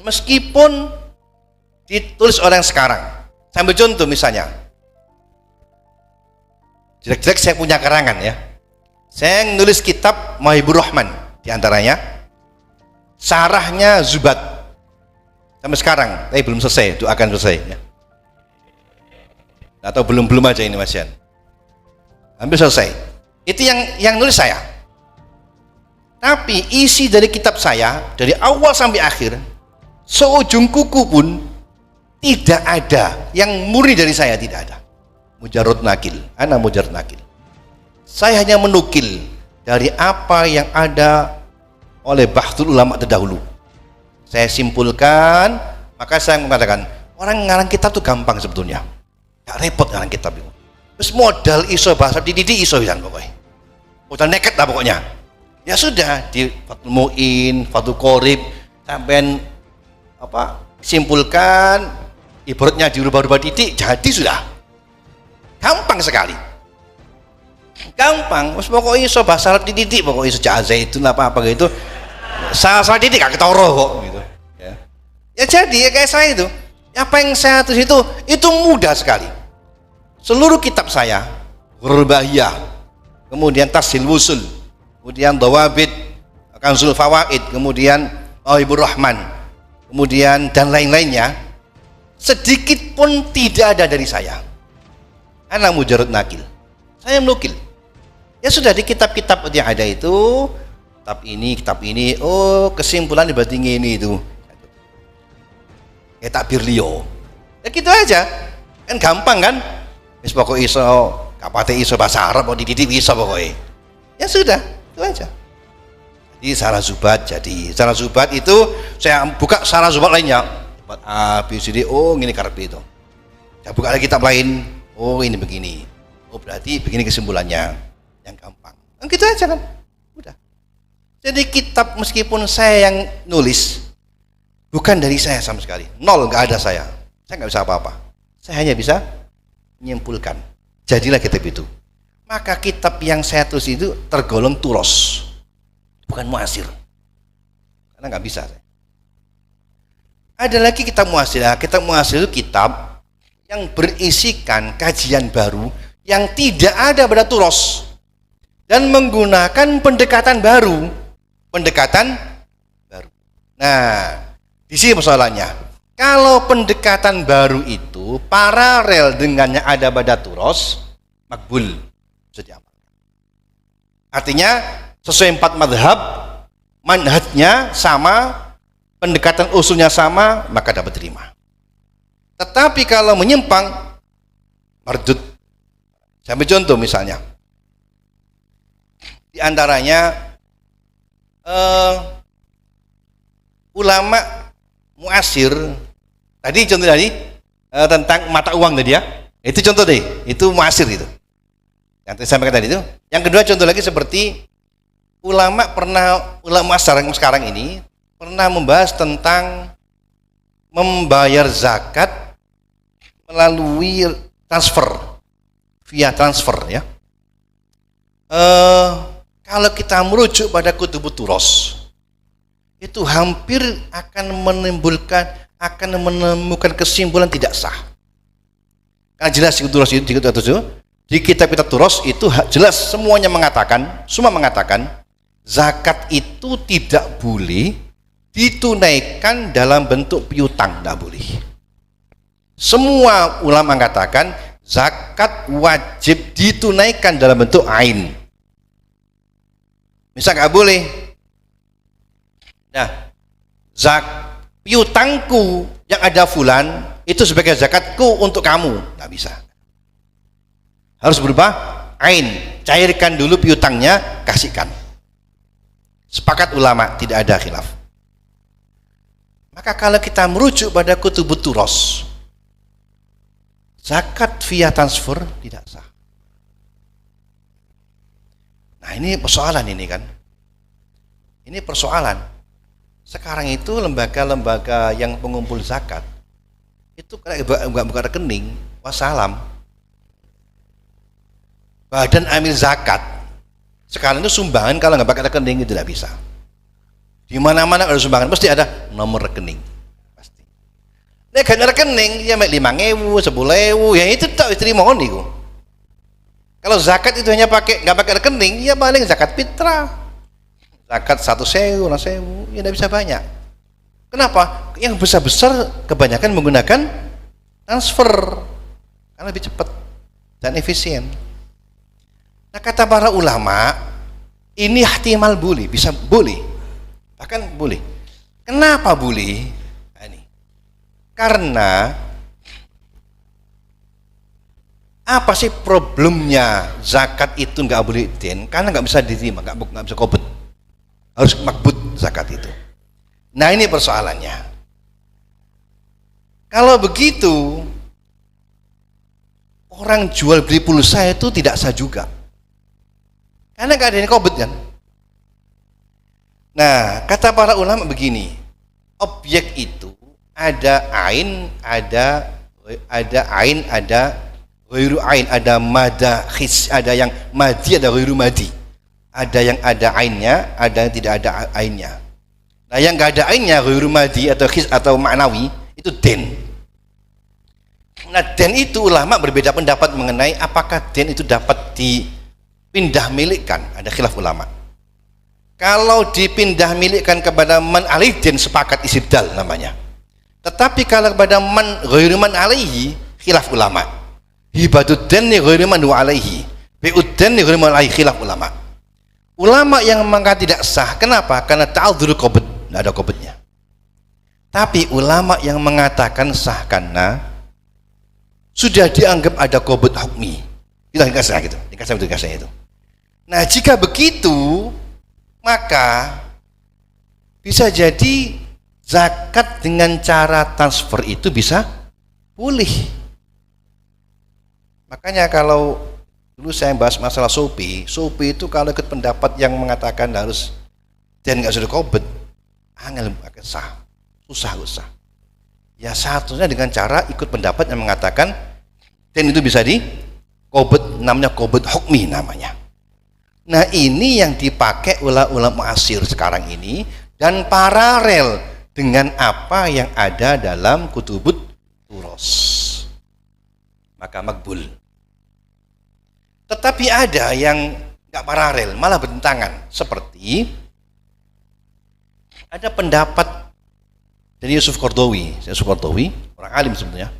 meskipun ditulis orang sekarang. Sambil contoh misalnya, jelek-jelek saya punya karangan ya. Saya nulis kitab Mauhibur Rahman, diantaranya syarahnya Zubat sampai sekarang, tapi belum selesai, doakan selesai ya. Atau belum aja ini Mas Yan, hampir selesai. Itu yang nulis saya. Tapi isi dari kitab saya dari awal sampai akhir, seujung kuku pun tidak ada yang murni dari saya, tidak ada. Mujarrad nakil, ana mujarrad nakil. Saya hanya menukil dari apa yang ada oleh bahtul ulama terdahulu. Saya simpulkan, maka saya mengatakan orang ngarang kitab itu gampang sebetulnya, gak repot ngarang kitab itu. Terus modal iso bahasa dididik iso kan pokoknya, modal nekat lah pokoknya. Ya sudah, di Fathul Mu'in, Fathul Qorib, sampai simpulkan, ibaratnya dirubah-rubah titik, jadi sudah. Gampang sekali. Gampang, mas pokoknya iso bahasa Arab titik, pokoknya iso jazaitun apa gitu. Salah titik gak ketoro kok gitu. Ya jadi ya kayak saya itu. Apa yang saya tulis itu mudah sekali. Seluruh kitab saya, Ghurrul-Bahiyah, kemudian Tashil Wusul, kemudian Dawabit, Kanzul Fawaid, kemudian Mauhibur Rahman, kemudian dan lain-lainnya, sedikit pun tidak ada dari saya. Ana mujarrad nakil. Saya menukil. Ya sudah, di kitab-kitab yang ada itu, kitab ini, oh kesimpulan berarti ini itu. Ya takbir liyo. Ya gitu aja. Kan gampang kan? Wis pokok iso, kapate iso bahasa Arab mau dididik iso pokoknya. Ya sudah, itu aja. Jadi Syarah Zubat, Syarah Zubat itu saya buka Syarah Zubat lainnya. Buat A, B, C, D, oh ini karep itu. Saya buka lagi kitab lain, oh ini begini. Oh berarti begini kesimpulannya. Yang gampang. Kan gitu aja kan? Udah. Jadi kitab meskipun saya yang nulis, bukan dari saya sama sekali. Nol, nggak ada saya. Saya nggak bisa apa-apa. Saya hanya bisa menyimpulkan. Jadilah kitab itu. Maka kitab yang saya tulis itu tergolong turos, bukan muasir. Karena nggak bisa. Ada lagi kitab muasir. Kitab muasir itu kitab yang berisikan kajian baru yang tidak ada pada turos dan menggunakan pendekatan baru. Nah, di sini persoalannya. Kalau pendekatan baru itu paralel dengan yang ada pada turos, makbul, bisa diamalkan. Artinya sesuai 4 madhab, manhajnya sama, pendekatan usulnya sama, maka dapat terima. Tetapi kalau menyimpang, mardud. Saya ambil contoh misalnya, di antaranya ulama muasir. Tadi contoh tadi tentang mata uang tadi ya. Itu contoh deh, itu muasir itu. Yang saya sampaikan tadi itu. Yang kedua contoh lagi seperti ulama sekarang ini pernah membahas tentang membayar zakat melalui transfer, via transfer ya. Kalau kita merujuk pada kutubut turos, itu hampir akan menemukan kesimpulan tidak sah. Karena jelas di kitab-kitab turos itu jelas semua mengatakan zakat itu tidak boleh ditunaikan dalam bentuk piutang, tidak boleh. Semua ulama mengatakan zakat wajib ditunaikan dalam bentuk ain. Misal nggak boleh. Nah, piutangku yang ada fulan itu sebagai zakatku untuk kamu, nggak bisa. Harus berubah ain, cairkan dulu piutangnya, kasihkan. Sepakat ulama, tidak ada khilaf. Maka kalau kita merujuk pada kutubut turos, zakat via transfer tidak sah. Nah ini persoalan ini kan. Ini persoalan. Sekarang itu lembaga-lembaga yang pengumpul zakat itu nggak buka rekening, wassalam. Badan amil zakat sekarang itu sumbangan, kalau nggak pakai rekening itu tidak bisa. Di mana-mana ada sumbangan, mesti ada nomor rekening. Nek gak ada rekening ya mek 5.000, 10.000 ya itu tak istri mohon niku. Kalau zakat itu hanya nggak pakai rekening ya paling zakat fitrah. Zakat 1.000, 2.000 ya tidak bisa banyak. Kenapa? Yang besar-besar kebanyakan menggunakan transfer karena lebih cepat dan efisien. Nah kata para ulama ini ihtimal boleh, bisa boleh, bahkan boleh. Kenapa boleh? Nah, ini karena apa sih problemnya zakat itu nggak boleh den? Karena nggak bisa diterima, nggak bisa qobud, harus makbud zakat itu. Nah ini persoalannya. Kalau begitu orang jual beli pulsa itu tidak sah juga karena nggak ada yang qobud kan. Nah kata para ulama begini, objek itu ada ain, ada ain, ada ghairu ain, ada mada khis, ada yang madi, ada ghairu madi, ada yang ada ainnya, ada yang tidak ada ainnya. Nah yang nggak ada ainnya ghairu madi atau khis atau maknawi itu den. Nah den itu ulama berbeda pendapat mengenai apakah den itu dapat dipindah milikkan, ada khilaf ulama. Kalau dipindah milikkan kepada man alaihi den sepakat istidlal namanya. Tetapi kalau kepada man ghairu man alaihi khilaf ulama. Hibatud den ghairu man alaihi, bi'ud den ghairu man alaihi khilaf ulama. Ulama yang mengatakan tidak sah, kenapa? Karena ta'adzur qobud, tidak ada qobudnya. Tapi ulama yang mengatakan sah karena sudah dianggap ada qobud hukmi, kita dikasih gitu, dikasih itu. Nah jika begitu maka bisa jadi zakat dengan cara transfer itu bisa pulih. Makanya kalau dulu saya bahas masalah Shopee itu kalau ikut pendapat yang mengatakan harus dan nggak sudah qobud, angel pakai sah, susah. Ya satunya dengan cara ikut pendapat yang mengatakan dan itu bisa di qobud, namanya qobud hukmi namanya. Nah ini yang dipakai ulama asir sekarang ini dan paralel dengan apa yang ada dalam kutubut turos, maka makbul. Tetapi ada yang nggak paralel, malah bertentangan, seperti ada pendapat dari Yusuf Qaradawi, orang alim sebenarnya,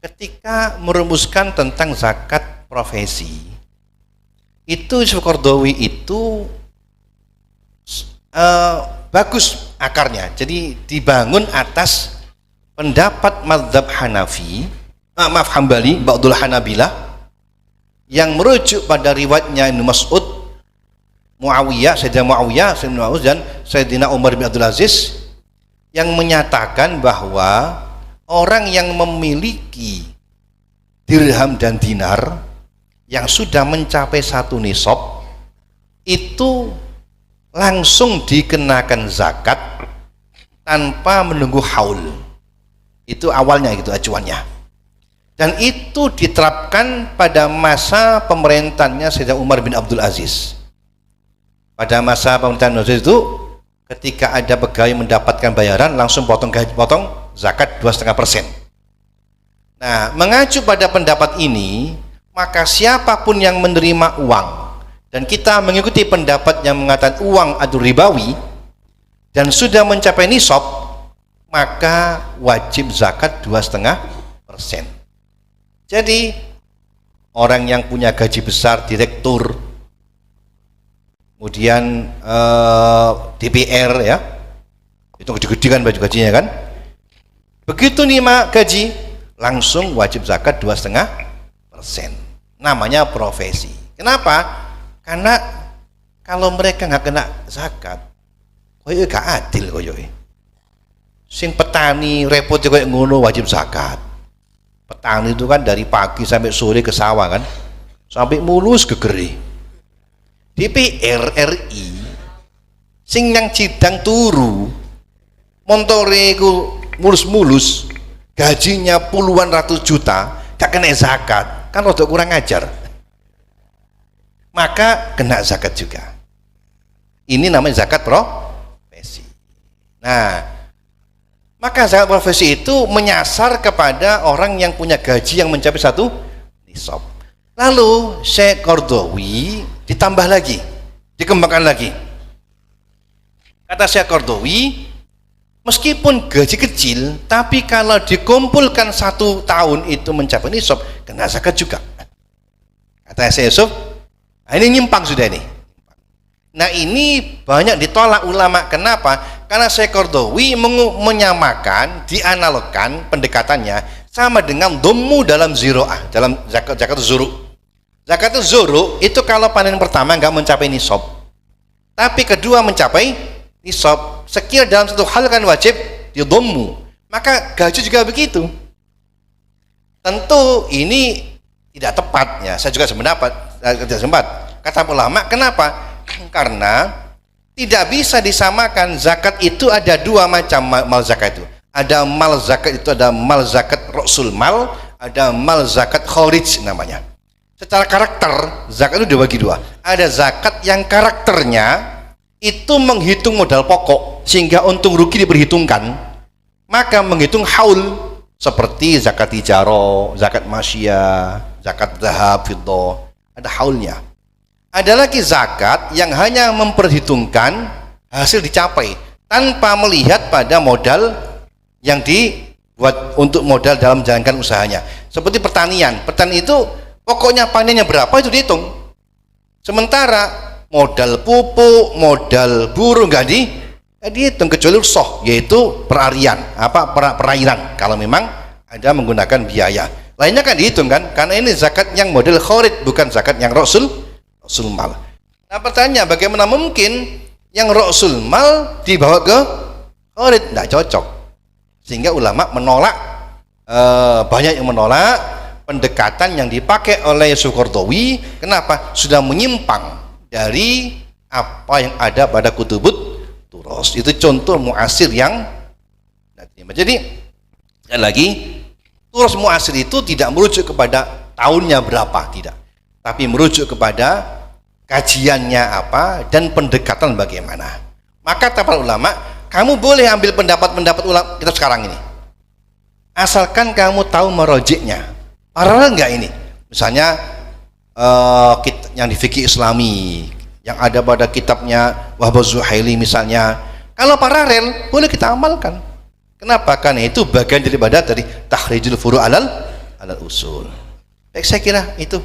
ketika merumuskan tentang zakat profesi. Itu Yusuf Qaradawi itu bagus akarnya, jadi dibangun atas pendapat mazhab Hanafi, Hambali, Ba'dul Hanabilah, yang merujuk pada riwayatnya Ibnu Mas'ud, Muawiyah, Sayyidina Muawiyah, dan Sayyidina Umar bin Abdul Aziz, yang menyatakan bahwa orang yang memiliki dirham dan dinar yang sudah mencapai 1 nisab itu langsung dikenakan zakat tanpa menunggu haul. Itu awalnya gitu acuannya, dan itu diterapkan pada masa pemerintahannya Sayyidina Umar bin Abdul Aziz. Pada masa pemerintahan Aziz itu ketika ada pegawai mendapatkan bayaran langsung potong zakat 2,5%. Nah mengacu pada pendapat ini, maka siapapun yang menerima uang dan kita mengikuti pendapat yang mengatakan uang adu ribawi dan sudah mencapai nisab, maka wajib zakat 2,5%. Jadi orang yang punya gaji besar, direktur, kemudian DPR ya, itu gede-gede kan baju gajinya kan, begitu nerima gaji langsung wajib zakat 2,5%. Namanya profesi. Kenapa? Karena kalau mereka nggak kena zakat, koyo gak adil koyo. Sing petani repot koyo ngono wajib zakat. Petani itu kan dari pagi sampai sore ke sawah kan, sampai mulus gegeri. DPR RI sing yang cidang turu montore ku mulus-mulus, gajinya puluhan ratus juta, gak kena zakat, kan rada kurang ajar, maka kena zakat juga. Ini namanya zakat profesi. Nah maka Maka zakat profesi itu menyasar kepada orang yang punya gaji yang mencapai 1 nisab. Lalu Syekh Qaradawi ditambah lagi, dikembangkan lagi. Kata Syekh Qaradawi, meskipun gaji kecil, tapi kalau dikumpulkan 1 tahun itu mencapai nisab, kena zakat juga. Kata Syekh Yusuf, nah ini nyimpang sudah ini. Nah ini banyak ditolak ulama. Kenapa? Karena Syekh Qaradawi menyamakan, dianalogkan pendekatannya sama dengan dhammu dalam ziro'ah, dalam zakat zuru. Zakat zuru itu kalau panen pertama nggak mencapai nisab, tapi kedua mencapai nisab, sekir dalam satu hal kan wajib didhammu. Maka gaji juga begitu. Tentu ini tidak tepat ya. Saya juga sependapat, tidak sempat. Kata ulama, kenapa? Karena tidak bisa disamakan zakat itu ada 2 macam mal zakat itu. Ada mal zakat itu ada mal zakat rasul mal, ada mal zakat kharij namanya. Secara karakter zakat itu dibagi 2. Ada zakat yang karakternya itu menghitung modal pokok sehingga untung rugi diperhitungkan, maka menghitung haul seperti zakat hijaro, zakat masya, zakat zahab, fiddah, ada haulnya. Ada lagi zakat yang hanya memperhitungkan hasil dicapai tanpa melihat pada modal yang dibuat untuk modal dalam menjalankan usahanya. Seperti pertanian itu pokoknya panennya berapa itu dihitung, sementara modal pupuk, modal buruh nggak dihitung kecuali rusoh, yaitu perarian, perairan kalau memang ada menggunakan biaya. Lainnya kan dihitung kan, karena ini zakat yang model khorid, bukan zakat yang rasul mal. Nah pertanyaan, bagaimana mungkin yang rasul mal dibawa ke khorid? Nggak cocok. Sehingga ulama menolak, banyak yang menolak pendekatan yang dipakai oleh Syekh Qaradawi. Kenapa? Sudah menyimpang dari apa yang ada pada kutubut turos. Itu contoh muasir yang jadi sekali lagi, turos muasir itu tidak merujuk kepada tahunnya berapa, tidak, tapi merujuk kepada kajiannya apa dan pendekatan bagaimana. Maka kata para ulama, kamu boleh ambil pendapat-pendapat ulama kita sekarang ini asalkan kamu tahu merojeknya. Paralel enggak ini? Misalnya yang di fikih Islami yang ada pada kitabnya Wahbah Zuhaili misalnya, kalau paralel boleh kita amalkan. Kenapa? Karena itu bagian daripada dari tahrijul furu' alal usul. Baik, saya kira itu